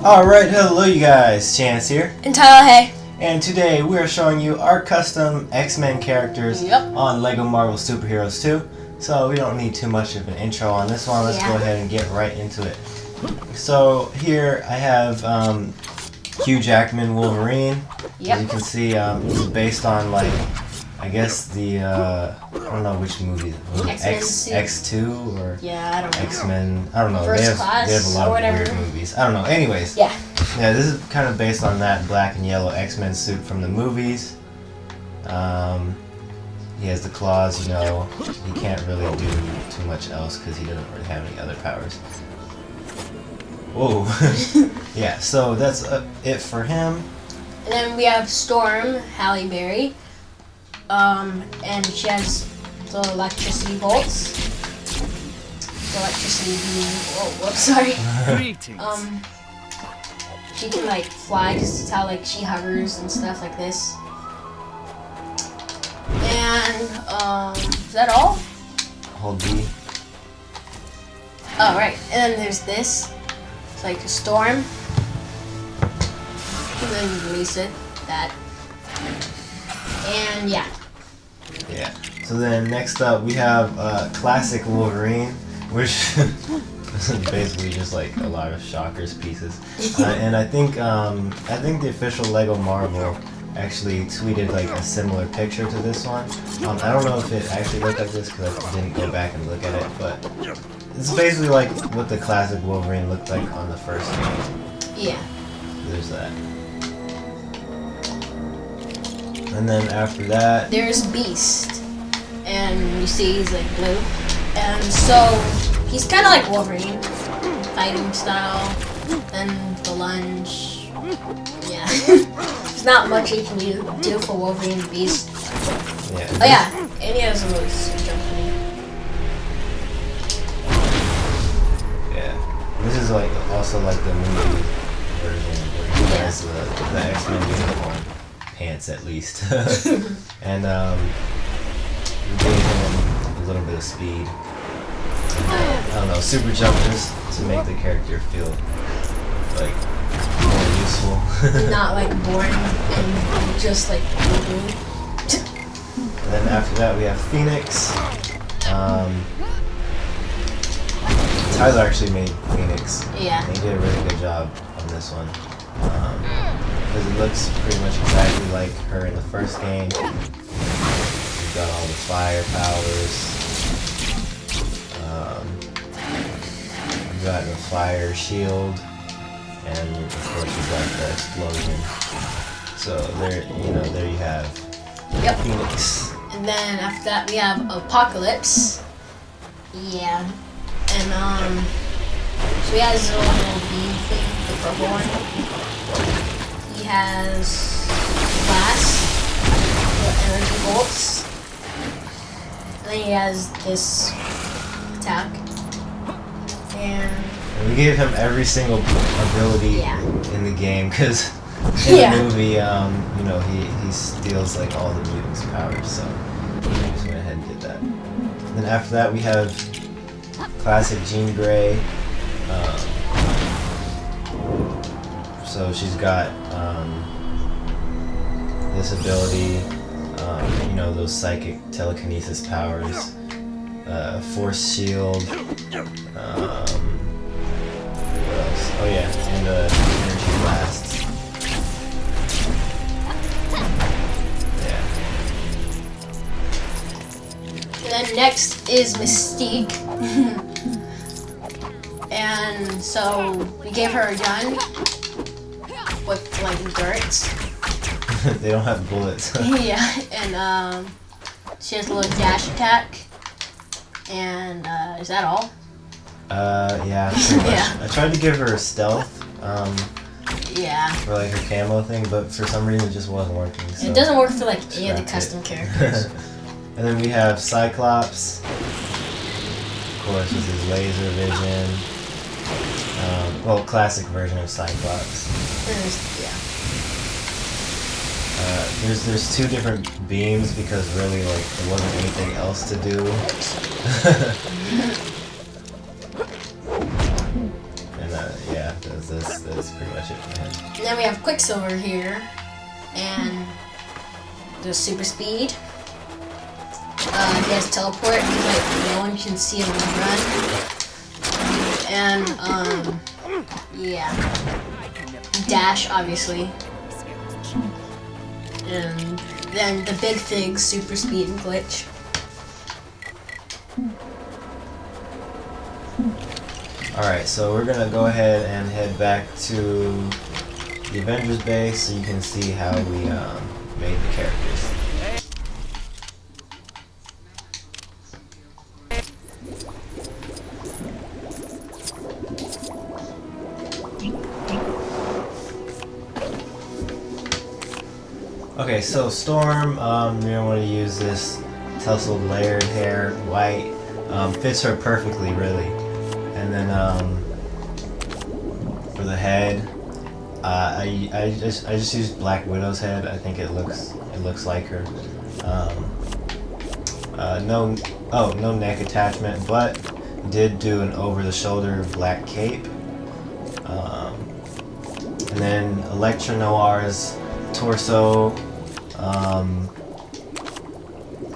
Alright, hello you guys, Chance here. And Tyler, hey. And today we are showing you our custom X-Men characters on LEGO Marvel Superheroes 2. So we don't need too much of an intro on this one, let's go ahead and get right into it. So here I have Hugh Jackman Wolverine. As you can see, it's based on I guess the, I don't know which movie. X2 or I don't know. X-Men, I don't know. First they have Class a lot or of weird movies. I don't know. Anyways. Yeah, this is kind of based on that black and yellow X-Men suit from the movies. He has the claws, you know. He can't really do too much else because he doesn't really have any other powers. Whoa. Yeah, so that's it for him. and then we have Storm, Halle Berry. And she has the electricity bolts. The electricity beam. Whoa, whoops, sorry. She can fly because it's how she hovers and stuff like this. And is that all? Hold B. Oh right, and then there's this. It's like a storm. And then you release it. That. And yeah. Yeah. So then next up we have classic Wolverine, which is basically just a lot of Shockers pieces. And I think the official LEGO Marvel actually tweeted a similar picture to this one. I don't know if it actually looked like this because I didn't go back and look at it, but it's basically what the classic Wolverine looked like on the first game. Yeah. There's that. And then after that, there's Beast, and you see he's blue, and so he's kind of like Wolverine, fighting style, and the lunge. Yeah, there's not much he can do for Wolverine and Beast. Yeah. Oh yeah, and he has a little jumping. Yeah, this is also the movie version where he has the X-Men uniform. Pants at least. And we gave him a little bit of speed. I don't know, super jumpers to make the character feel more useful. Not boring and just moving. And then after that we have Phoenix. Tyler actually made Phoenix. Yeah. And he did a really good job on this one. Because it looks pretty much exactly like her in the first game. You've got all the fire powers. You've got the fire shield, and of course you've got the explosion. So there you have Phoenix. And then after that we have Apocalypse. Yeah. And so he has a little beam thing, the purple one. He has glass, the energy bolts, and then he has this attack. And we gave him every single ability in the game because in the movie, he steals all the mutants' powers. So we just went ahead and did that. And then after that, we have classic Jean Grey. So she's got this ability, those psychic telekinesis powers, force shield, what else? Oh yeah, and the energy blast. Yeah. then next is Mystique. And so we gave her a gun with darts. They don't have bullets. Yeah, and she has a little dash attack. And is that all? Yeah, pretty much. I tried to give her stealth. For her camo thing, but for some reason it just wasn't working. So it doesn't work for any of the custom characters. And then we have Cyclops. Of course, with his laser vision. Classic version of Cyclops. There's two different beams because really there wasn't anything else to do. And there's this that's pretty much it for him. And then we have Quicksilver here, and the super speed. He has teleport, because like no one can see him run. And yeah, dash obviously. And then the big thing, super speed and glitch. Alright, so we're gonna go ahead and head back to the Avengers base so you can see how we made the characters. Okay, so Storm, you're gonna want to use this tousled layered hair, white, fits her perfectly, really. And then for the head, I just used Black Widow's head. I think it looks like her. No neck attachment, but did do an over-the-shoulder black cape. And then Electra Noir's torso,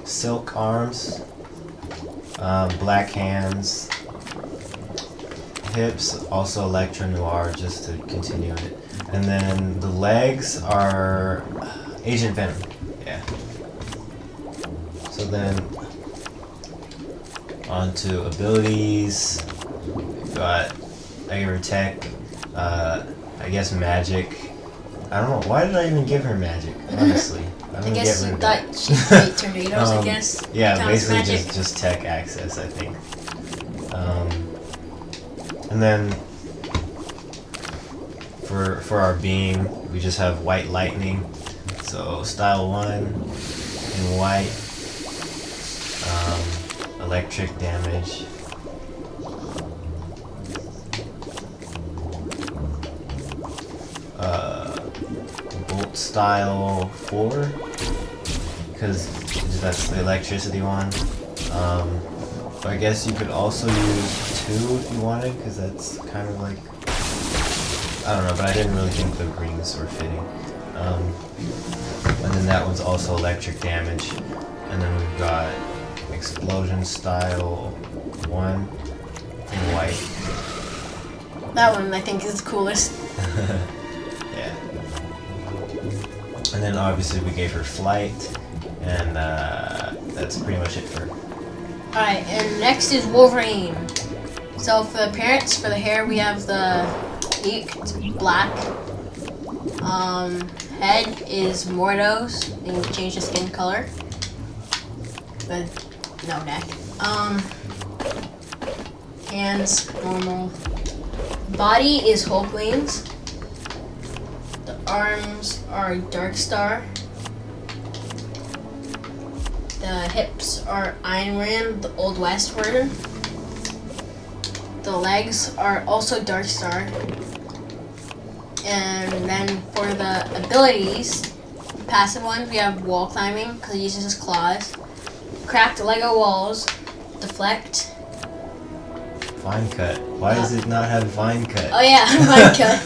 silk arms, black hands, hips, also Electra Noir, just to continue it. And then the legs are Agent Venom. Yeah. So then onto abilities. We've got Air Tech, I guess magic. I don't know, why did I even give her magic, honestly? I guess you thought she'd create tornadoes, I guess. Yeah, basically just tech access, I think. And then for our beam, we just have white lightning. So style 1 in white, electric damage. Bolt style 4, because that's the electricity one. But I guess you could also use 2 if you wanted, because that's kind of like, I don't know, but I didn't really think the rings were fitting. And then that one's also electric damage. And then we've got explosion style 1 in white. That one I think is the coolest. Yeah. And then obviously we gave her flight, and that's pretty much it for her. Alright, and next is Wolverine. So for the appearance, for the hair, we have the beak, it's black. Head is Mordo's, and you change the skin color. But no neck. Hands, normal. Body is Hulkling's. The arms are Darkstar. The hips are Iron Man, the Old West version. The legs are also Darkstar. And then for the abilities, passive ones, we have wall climbing, because he uses his claws. Cracked Lego walls, deflect. Vine cut. Why does it not have vine cut? Oh yeah, vine cut.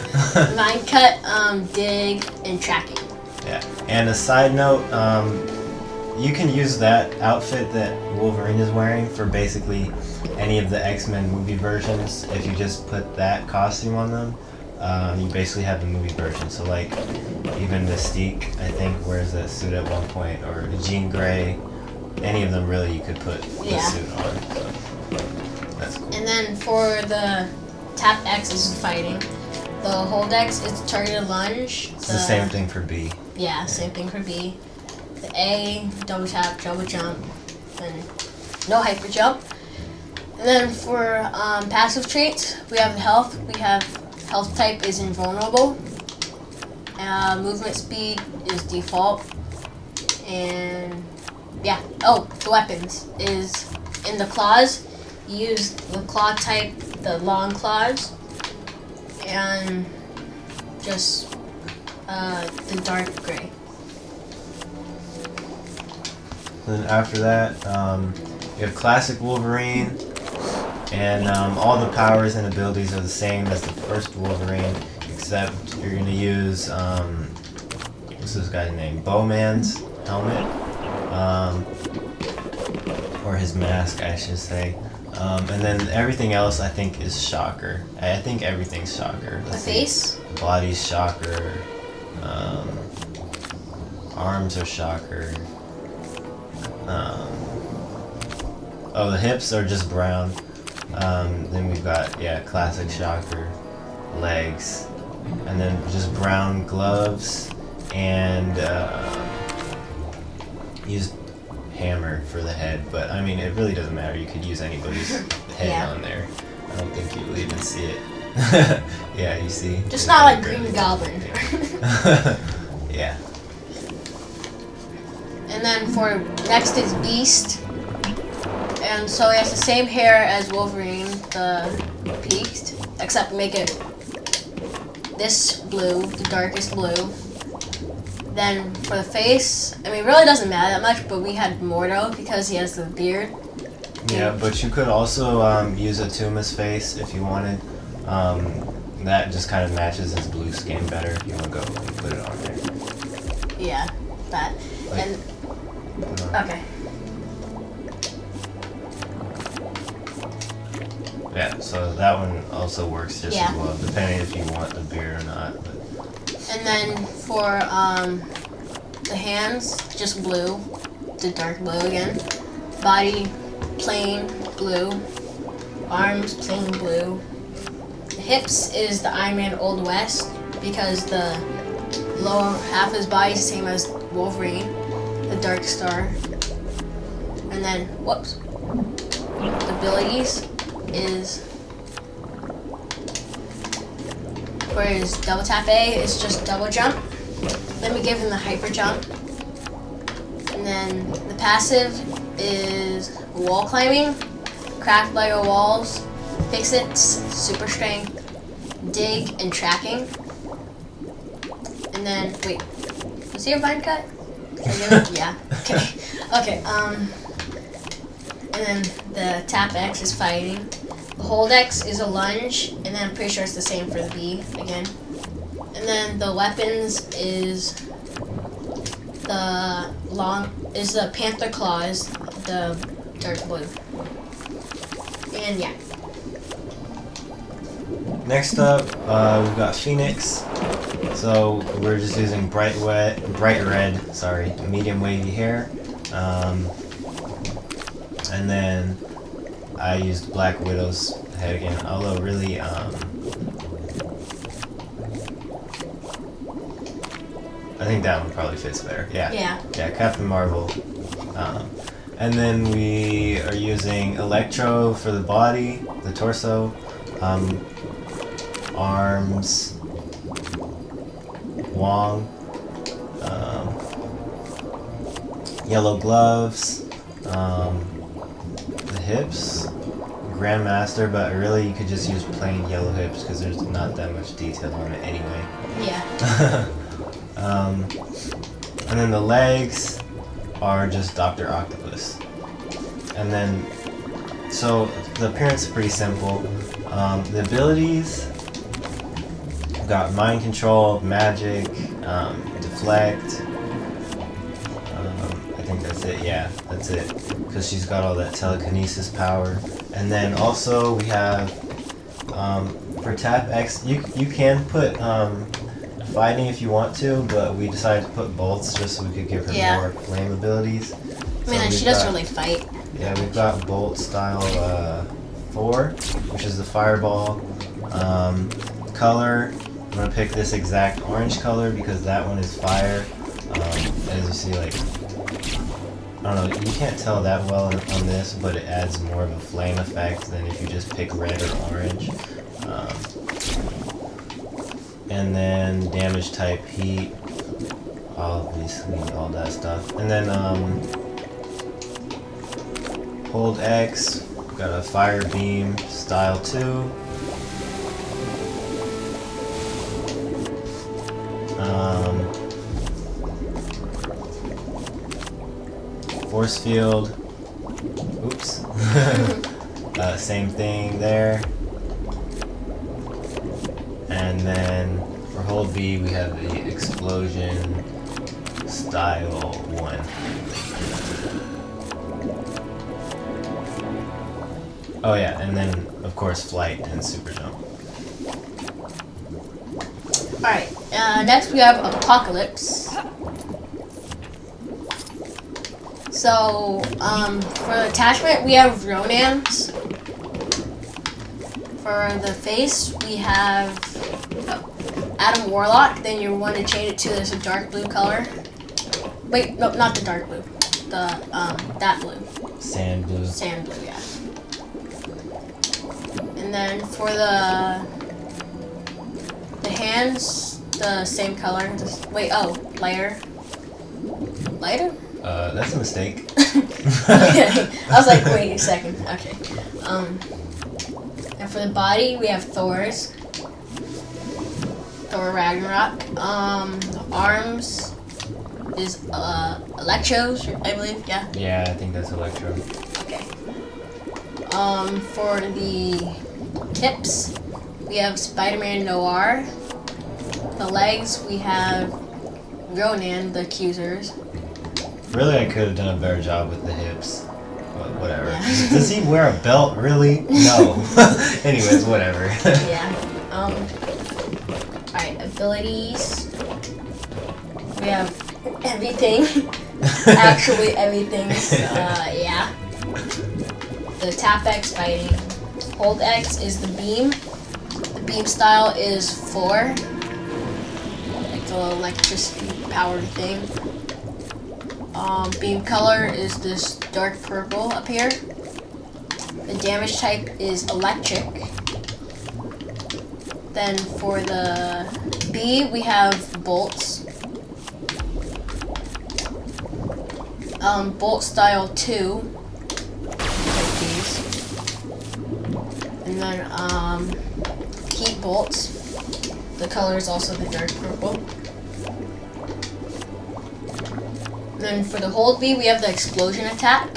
Vine cut, dig, and tracking. Yeah. And a side note, you can use that outfit that Wolverine is wearing for basically any of the X-Men movie versions. If you just put that costume on them, you basically have the movie version. So like, even Mystique, I think, wears that suit at one point, or Jean Grey. Any of them really, you could put the suit on. So that's cool. And then for the tap X is fighting. The hold X is targeted lunge. It's the same thing for B. Yeah, same thing for B. The A, double tap, double jump, and no hyper jump. And then for passive traits, we have the health. We have health type is invulnerable. Movement speed is default. And yeah. Oh, the weapons is in the claws. You use the claw type, the long claws, and just the dark gray. Then after that, you have classic Wolverine, and all the powers and abilities are the same as the first Wolverine, except you're gonna use what's this guy's name? Bowman's helmet, or his mask, I should say. And then everything else, I think, is Shocker. I think everything's Shocker. The face? Body's Shocker. Arms are Shocker. Oh, the hips are just brown. Then we've got, classic Shocker. Legs. And then just brown gloves. And use hammer for the head. But, I mean, it really doesn't matter. You could use anybody's head on there. I don't think you will even see it. Yeah, you see? Just not like Green Goblin. Yeah. And then for next is Beast. And so he has the same hair as Wolverine, the peaked, except make it this blue, the darkest blue. Then for the face, I mean, it really doesn't matter that much, but we had Mordo because he has the beard. Yeah, but you could also use Atuma's face if you wanted. That just kind of matches his blue skin better if you want to go and put it on there. Yeah, that. Like, and okay. Yeah, so that one also works just Yeah. as well, depending if you want the beard or not. But. And then for the hands, just blue, the dark blue again. Body, plain blue. Arms, plain blue. The hips is the Iron Man Old West because the lower half of his body is the same as Wolverine, the Dark Star. And then, whoops, the abilities is for his double tap A is just double jump. Then we give him the hyper jump. And then the passive is wall climbing, craft Lego walls, fix it, super strength, dig, and tracking. And then wait, was he a vine cut? Yeah. Okay. Okay. And then the tap X is fighting. The hold X is a lunge, and then I'm pretty sure it's the same for the B again. And then the weapons is the Panther Claws, the dark blue. And yeah. Next up, we've got Phoenix. So we're just using bright red, medium wavy hair. And then I used Black Widow's head again, although really, I think that one probably fits better. Yeah, Captain Marvel. And then we are using Electro for the body, the torso, arms, Wong, yellow gloves, the hips, Grandmaster, but really you could just use plain yellow hips because there's not that much detail on it anyway. Yeah. And then the legs are just Dr. Octopus. And then, so the appearance is pretty simple. The abilities, we've got mind control, magic, deflect. I think that's it. Yeah, that's it. Because she's got all that telekinesis power. And then also we have for Tap X, you can put fighting if you want to, but we decided to put bolts just so we could give her more flame abilities. I mean, and she doesn't really fight. Yeah, we've got Bolt Style 4, which is the fireball. Color, I'm going to pick this exact orange color because that one is fire. As you see, like, I don't know, you can't tell that well on this, but it adds more of a flame effect than if you just pick red or orange. And then damage type heat, obviously all that stuff. And then hold X, got a fire beam style 2. Force field, oops, same thing there. And then For hold B, we have the explosion style 1. Oh yeah, and then of course flight and super jump. Alright, next we have Apocalypse. So, for attachment, we have Ronan's. For the face, we have Adam Warlock. Then you want to change it to this dark blue color. Wait, no, not the dark blue. That blue. Sand blue. Sand blue, yeah. And then for the hands, the same color. Lighter. Lighter? That's a mistake. Okay. I was like, wait a second. Okay. And for the body, we have Thor's. Thor Ragnarok. The arms is Electro's, I believe. Yeah. Yeah, I think that's Electro. Okay. For the hips, we have Spider-Man Noir. The legs, we have Ronan, the Accusers. Really, I could have done a better job with the hips. But whatever. Yeah. Does he wear a belt, really? No. Anyways, whatever. Yeah. Alright, abilities. We have everything. Actually, everything. Yeah. The tap X fighting. Hold X is the beam. The beam style is 4. Like the electricity powered thing. Beam color is this dark purple up here. The damage type is electric. Then for the B, we have bolts. Bolt style 2. Like these. And then heat bolts. The color is also the dark purple. Then for the hold B, we have the explosion attack.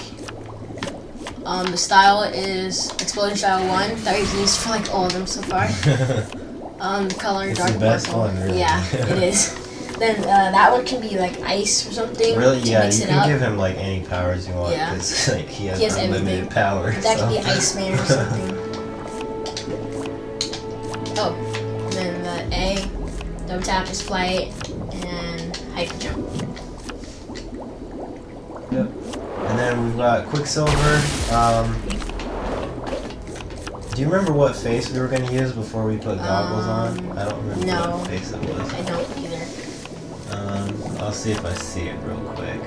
The style is explosion style 1 that we've used for like all of them so far. The color It's dark the best purple. one, really. Yeah, it is. Then that one can be like ice or something. Really, to yeah, mix you it can up. give him like any powers you want. Yeah. Because like, he has everything. unlimited power. That so. could be Iceman or something. Oh, and then the A, double tap is flight, and hyper jump. Yep. And then we've got Quicksilver. Do you remember what face we were going to use before we put goggles on? I don't remember no. what face it was. I don't either. I'll see if I see it real quick.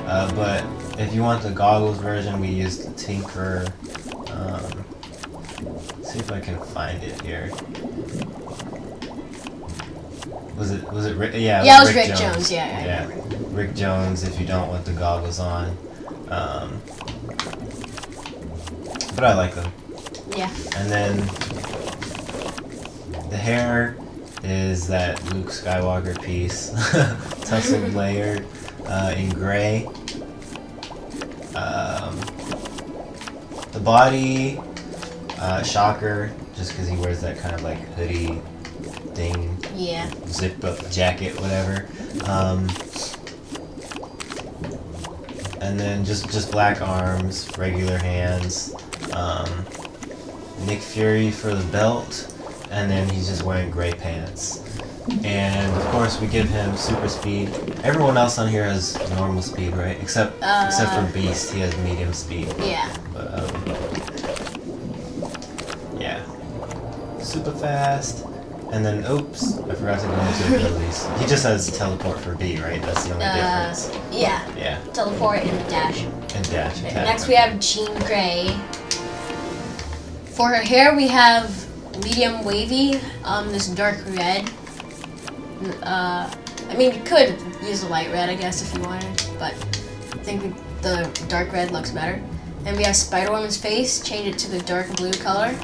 But if you want the goggles version, we used the Tinker. See if I can find it here. Was it Rick? Yeah, Yeah, it was Rick Jones. Yeah. Rick Jones. If you don't want the goggles on, but I like them. Yeah. And then the hair is that Luke Skywalker piece, tussled layer in gray. The body, Shocker, just because he wears that kind of like hoodie thing, Yeah. zip up jacket, whatever. And then just black arms, regular hands. Nick Fury for the belt, and then he's just wearing gray pants. And of course we give him super speed. Everyone else on here has normal speed, right? Except for Beast, he has medium speed. Yeah. But yeah, super fast. And then oops, I forgot to go into abilities. He just has teleport for B, right? That's the only difference. Yeah. Yeah, Teleport and dash. and dash Okay, attack. next we have Jean Grey. For her hair, we have medium wavy, this dark red. I mean, you could use a light red, I guess, if you wanted, but I think the dark red looks better. And we have Spider-Woman's face, change it to the dark blue color.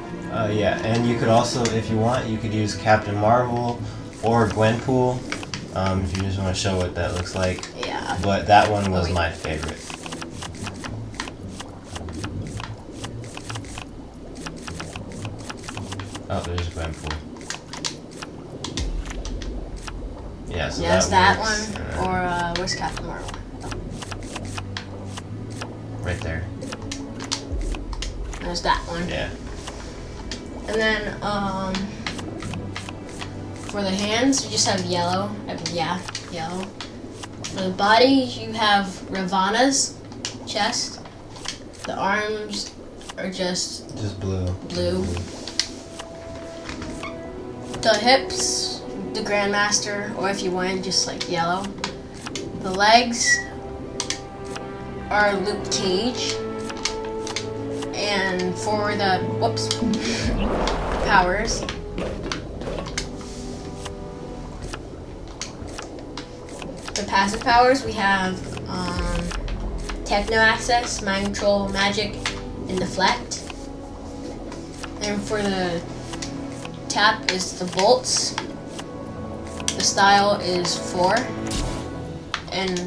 Yeah, and you could also, if you want, you could use Captain Marvel or Gwenpool, if you just want to show what that looks like. Yeah. But that one was my favorite. Oh, there's Gwenpool. Yeah, so yeah, that's that works. one. Or where's Captain Marvel? Right there. There's that one. Yeah. And then for the hands, you just have yellow. Yeah, yellow. For the body, you have Ravana's chest. The arms are just blue. Blue. The hips, the Grandmaster, or if you wanted, just like yellow. The legs are Luke Cage. And for the powers, the passive powers, we have Techno Access, Mind Control, Magic, and Deflect. And for the tap is the bolts. The style is 4. And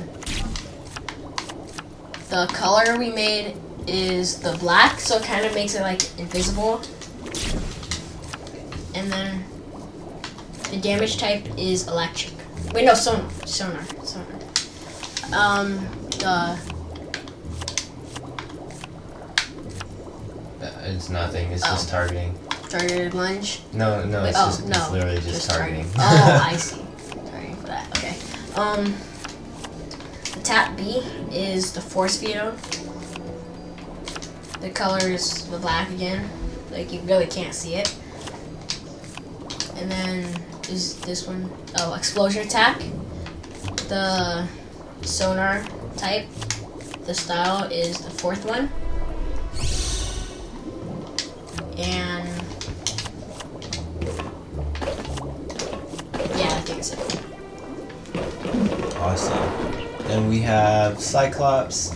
the color we made is the black, so it kind of makes it like invisible. And then the damage type is electric. Wait, no, sonar. It's nothing. It's just targeting. Targeted lunge. No, it's it's literally just targeting. Oh, I see. Targeting for that. Okay. The tap B is the force field. The color is the black again. Like you really can't see it. And then is this one? Oh, explosion attack. The sonar type. The style is the 4th one. And yeah, I think it's it. Awesome. Then we have Cyclops.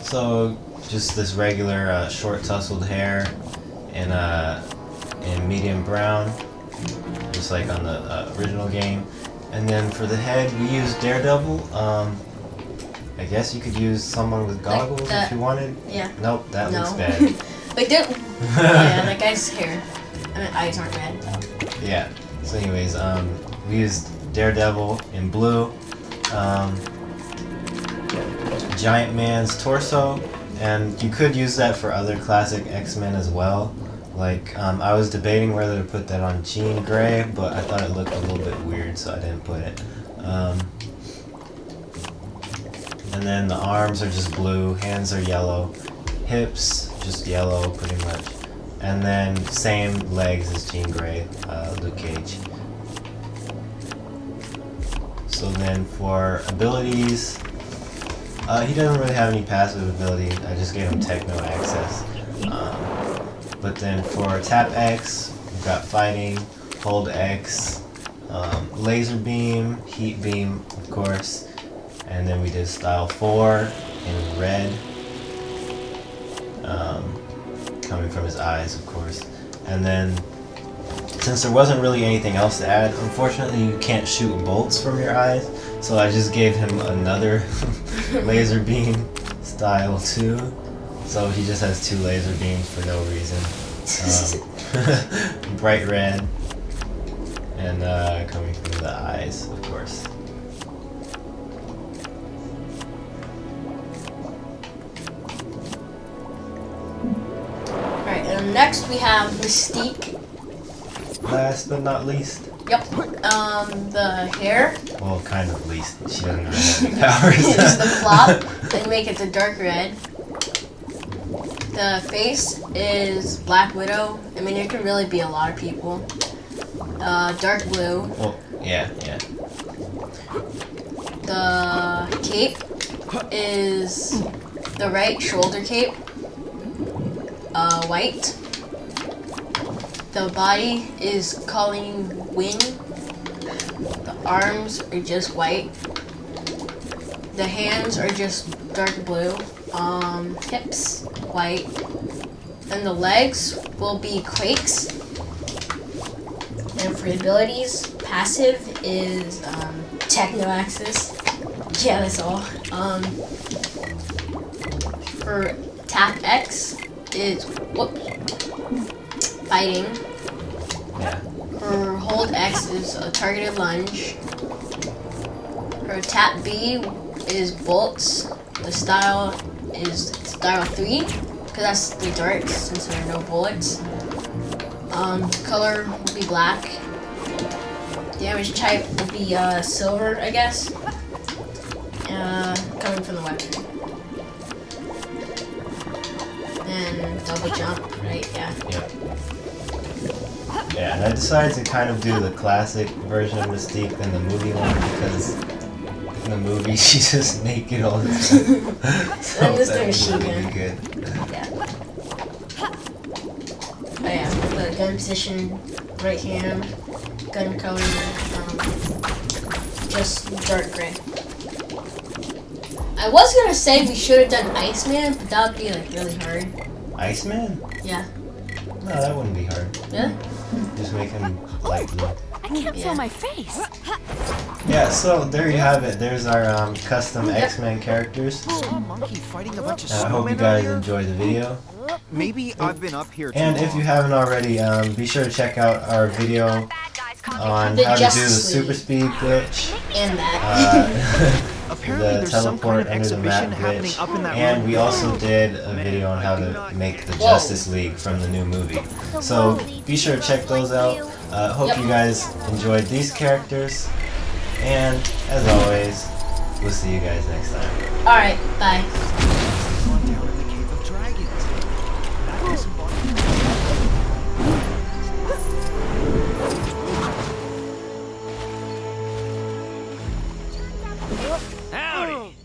So just this regular short tousled hair in medium brown, just like on the original game. And then for the head, we used Daredevil. I guess you could use someone with goggles if you wanted. Yeah. Nope, that looks bad. Like oh yeah, that guy's hair. I mean, eyes aren't red. Yeah. So anyways, we used Daredevil in blue. Giant Man's torso, and you could use that for other classic X-Men as well. Like, I was debating whether to put that on Jean Grey, but I thought it looked a little bit weird, so I didn't put it. And then the arms are just blue, hands are yellow, hips just yellow pretty much. And then same legs as Jean Grey, Luke Cage. So then for abilities, he doesn't really have any passive ability. I just gave him Techno Access. But then for Tap X, we've got Fighting, Hold X, Laser Beam, Heat Beam, of course. And then we did Style 4 in red, coming from his eyes, of course. And then, since there wasn't really anything else to add, unfortunately you can't shoot bolts from your eyes, so I just gave him another laser beam, Style 2. So he just has 2 laser beams for no reason. Bright red, and coming from the eyes, of course. Alright, and next we have Mystique. Last but not least. Yep. The hair. Well, kind of least. She doesn't really have any powers. Is the flop and make it the dark red. The face is Black Widow. I mean, it could really be a lot of people. Dark blue. Well, yeah. The cape is the right shoulder cape. White. The body is Colleen Wing. The arms are just white. The hands are just dark blue. Hips, white. And the legs will be Quakes. And for abilities, passive is Techno Access. Yeah, that's all. For Tap X is Fighting. Yeah. Her hold X is a targeted lunge. Her tap B is bolts. The style is style 3, because that's 3 darts since there are no bullets. Color will be black. Damage type will be silver, I guess. Coming from the weapon. And double jump, right? Yeah. Yep. Yeah, and I decided to kind of do the classic version of Mystique than the movie one because in the movie she's just naked all the time. So And this that machine would gun. be good. Yeah. Oh yeah, the gun position, right hand, gun color, just dark gray. I was gonna say we should have done Iceman, but that would be like really hard. Iceman? Yeah. No, that wouldn't be hard. Yeah? Just make him light blue. I can't feel my face. Yeah, so there you have it. There's our custom X-Men characters. Saw a monkey fighting a bunch of I hope you snowmen guys earlier. enjoyed the video. Maybe I've been up here too And if long. you haven't already, be sure to check out our video on The how to do the Justice super League. speed glitch. And that. Apparently The there's some kind teleport of under the map exhibition happening glitch. up in that And room. we also did a video on how to make the Whoa. Justice League from the new movie. So be sure to check those out. Hope Yep. you guys enjoyed these characters. And as always, we'll see you guys next time. Alright, bye. On down in the Cave of Dragons. That is Howdy.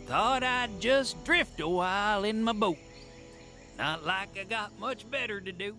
Thought I'd just drift a while in my boat. Not like I got much better to do.